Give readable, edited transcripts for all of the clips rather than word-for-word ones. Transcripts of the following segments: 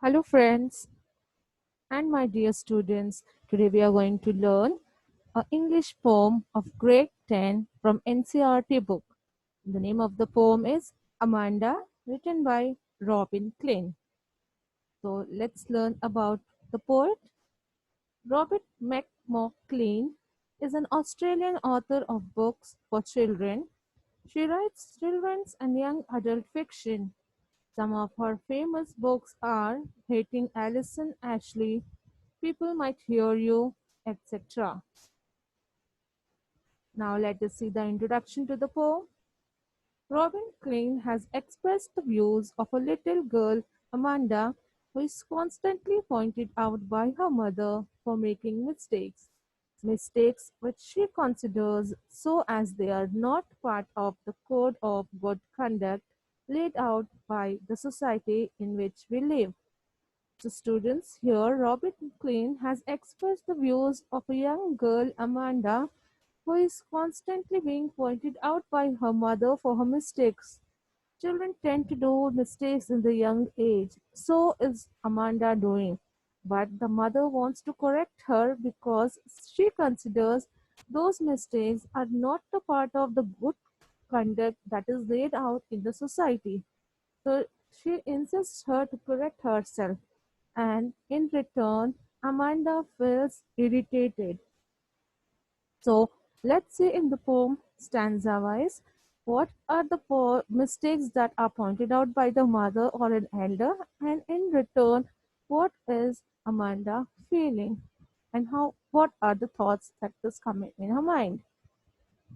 Hello, friends, and my dear students. Today we are going to learn an English poem of grade 10 from NCRT book. The name of the poem is Amanda, written by Robin Klein. So let's learn about the poet. Robert McMcLean is an Australian author of books for children. She writes children's and young adult fiction. Some of her famous books are Hating Alison Ashley, People Might Hear You, etc. Now let us see the introduction to the poem. Robin Klein has expressed the views of a little girl, Amanda, who is constantly pointed out by her mother for making mistakes. Mistakes which she considers so as they are not part of the code of good conduct laid out by the society in which we live. So students, here Robert Klein has expressed the views of a young girl, Amanda, who is constantly being pointed out by her mother for her mistakes. Children tend to do mistakes in the young age. So is Amanda doing. But the mother wants to correct her because she considers those mistakes are not a part of the good conduct that is laid out in the society. So she insists her to correct herself, and in return, Amanda feels irritated. So let's see in the poem stanza wise what are the mistakes that are pointed out by the mother or an elder, and in return, what is Amanda feeling, and how what are the thoughts that is coming in her mind.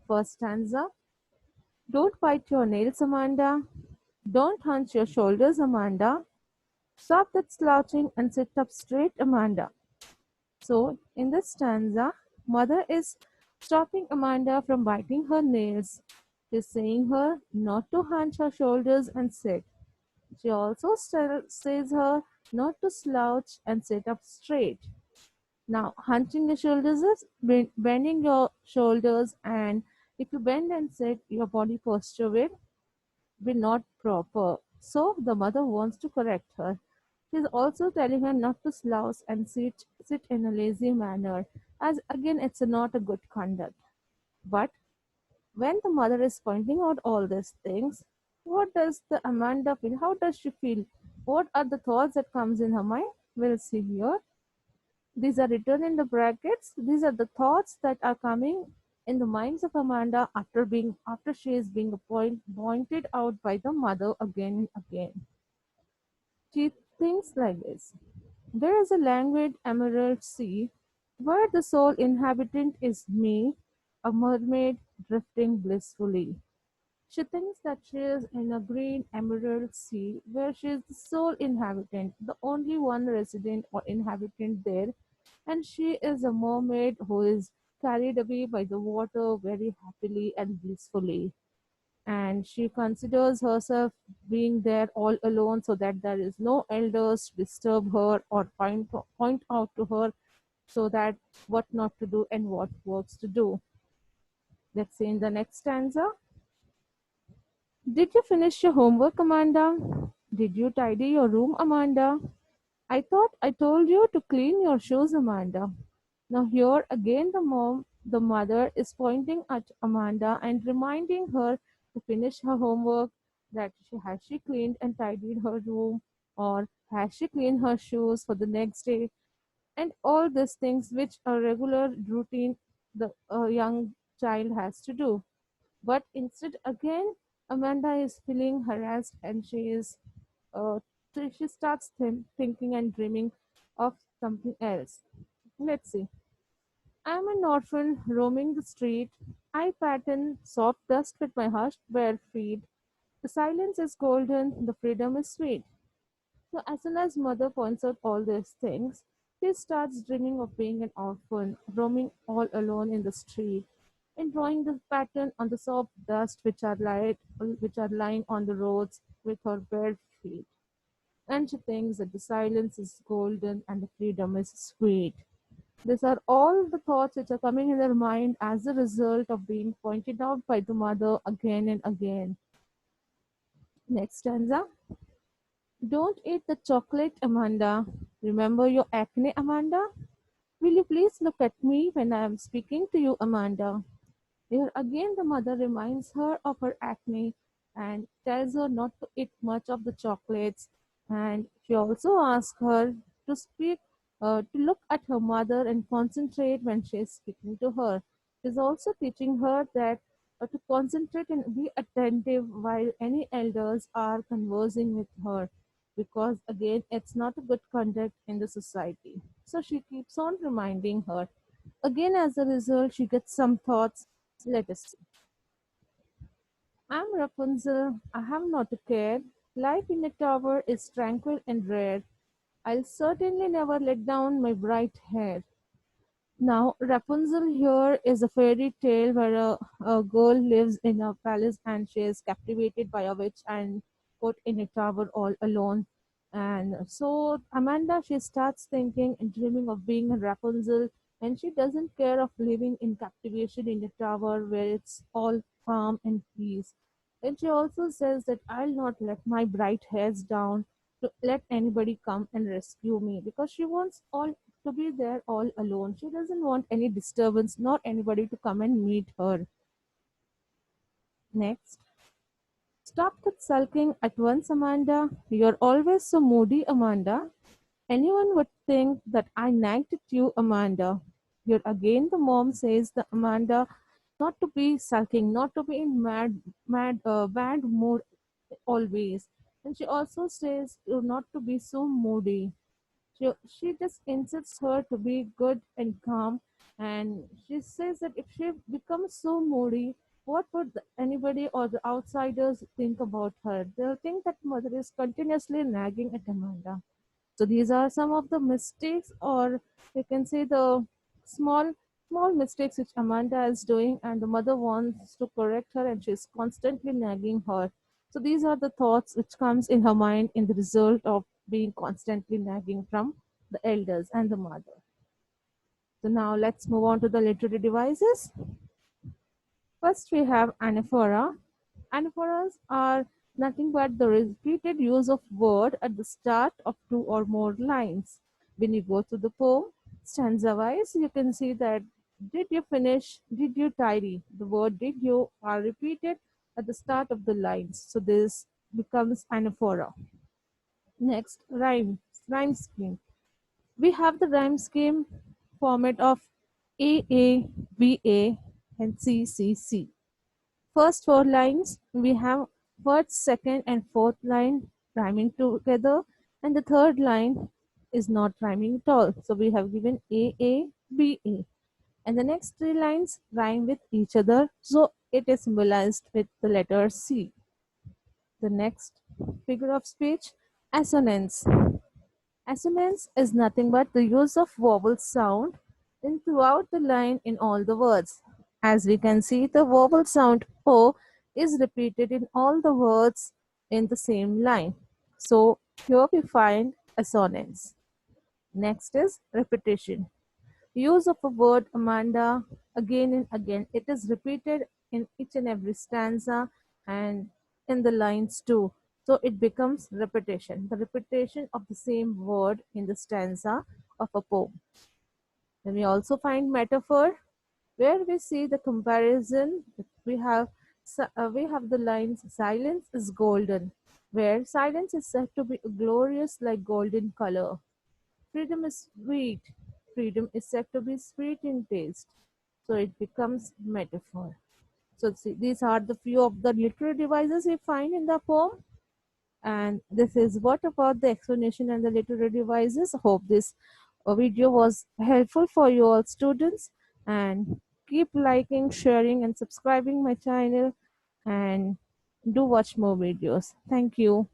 First stanza: don't bite your nails, Amanda. Don't hunch your shoulders, Amanda. Stop that slouching and sit up straight, Amanda. So, in this stanza, mother is stopping Amanda from biting her nails. She's saying her not to hunch her shoulders and sit. She also says her not to slouch and sit up straight. Now, hunching your shoulders is bending your shoulders, and if you bend and sit, your body posture will be not proper. So, the mother wants to correct her. She is also telling her not to slouch and sit in a lazy manner, as again it's not a good conduct. But when the mother is pointing out all these things, what does the Amanda feel? How does she feel? What are the thoughts that comes in her mind? We'll see here. These are written in the brackets. These are the thoughts that are coming in the minds of Amanda after she is being pointed out by the mother again and again. She thinks like this: there is a languid emerald sea, where the sole inhabitant is me, a mermaid drifting blissfully. She thinks that she is in a green emerald sea, where she is the sole inhabitant, the only one resident or inhabitant there, and she is a mermaid who is carried away by the water very happily and blissfully. And she considers herself being there all alone so that there is no elders to disturb her or point out to her so that what not to do and what works to do. Let's see in the next stanza. Did you finish your homework, Amanda? Did you tidy your room, Amanda? I thought I told you to clean your shoes, Amanda. Now here again the mother is pointing at Amanda and reminding her to finish her homework, that she cleaned and tidied her room, or has she cleaned her shoes for the next day, and all these things which a regular routine the young child has to do. But instead again Amanda is feeling harassed, and uh, she starts thinking and dreaming of something else. Let's see. I'm an orphan roaming the street. I pattern soft dust with my hushed bare feet. The silence is golden, the freedom is sweet. So as soon as mother points out all these things, she starts dreaming of being an orphan, roaming all alone in the street, and drawing the pattern on the soft dust which are lying on the roads with her bare feet. And she thinks that the silence is golden and the freedom is sweet. These are all the thoughts which are coming in their mind as a result of being pointed out by the mother again and again. Next stanza. Don't eat the chocolate, Amanda. Remember your acne, Amanda? Will you please look at me when I am speaking to you, Amanda? Here again, the mother reminds her of her acne and tells her not to eat much of the chocolates. And she also asks her to to look at her mother and concentrate when she is speaking to her. She's also teaching her that to concentrate and be attentive while any elders are conversing with her, because again, it's not a good conduct in the society. So she keeps on reminding her. Again, as a result, she gets some thoughts. Let us see. I'm Rapunzel. I have not a care. Life in a tower is tranquil and rare. I'll certainly never let down my bright hair. Now, Rapunzel here is a fairy tale where a girl lives in a palace and she is captivated by a witch and put in a tower all alone. And so, Amanda, she starts thinking and dreaming of being a Rapunzel, and she doesn't care of living in captivation in a tower where it's all calm and peace. And she also says that I'll not let my bright hairs down to let anybody come and rescue me, because she wants all to be there all alone. She doesn't want any disturbance, nor anybody to come and meet her. Next, stop that sulking at once, Amanda. You're always so moody, Amanda. Anyone would think that I nagged at you, Amanda. Here again, the mom says the Amanda not to be sulking, not to be in bad mood always. And she also says not to be so moody. She just insists her to be good and calm, and she says that if she becomes so moody, what would anybody or the outsiders think about her? They'll think that mother is continuously nagging at Amanda. So these are some of the mistakes, or you can say the small small mistakes which Amanda is doing, and the mother wants to correct her, and she's constantly nagging her. So these are the thoughts which comes in her mind in the result of being constantly nagging from the elders and the mother. So now let's move on to the literary devices. First, we have anaphora. Anaphoras are nothing but the repeated use of word at the start of two or more lines. When you go to the poem, stanza wise, you can see that did you finish, did you tidy? The word did you are repeated at the start of the lines. So this becomes anaphora. Next, rhyme scheme. We have the rhyme scheme format of AA, BA, and CCC. First four lines, we have first, second, and fourth line rhyming together, and the third line is not rhyming at all. So we have given AA, BA, and the next three lines rhyme with each other. So it is symbolized with the letter C. The next figure of speech, assonance. Assonance is nothing but the use of vowel sound in throughout the line in all the words. As we can see, the vowel sound O is repeated in all the words in the same line. So here we find assonance. Next is repetition. Use of a word Amanda again and again. It is repeated in each and every stanza and in the lines too. So it becomes repetition, the repetition of the same word in the stanza of a poem. Then we also find metaphor, where we see the comparison. We have the lines silence is golden, where silence is said to be glorious like golden color. Freedom is sweet. Freedom is said to be sweet in taste. So it becomes metaphor. So see, these are the few of the literary devices we find in the poem. And this is what about the explanation and the literary devices. Hope this video was helpful for you all students. And keep liking, sharing, and subscribing my channel. And do watch more videos. Thank you.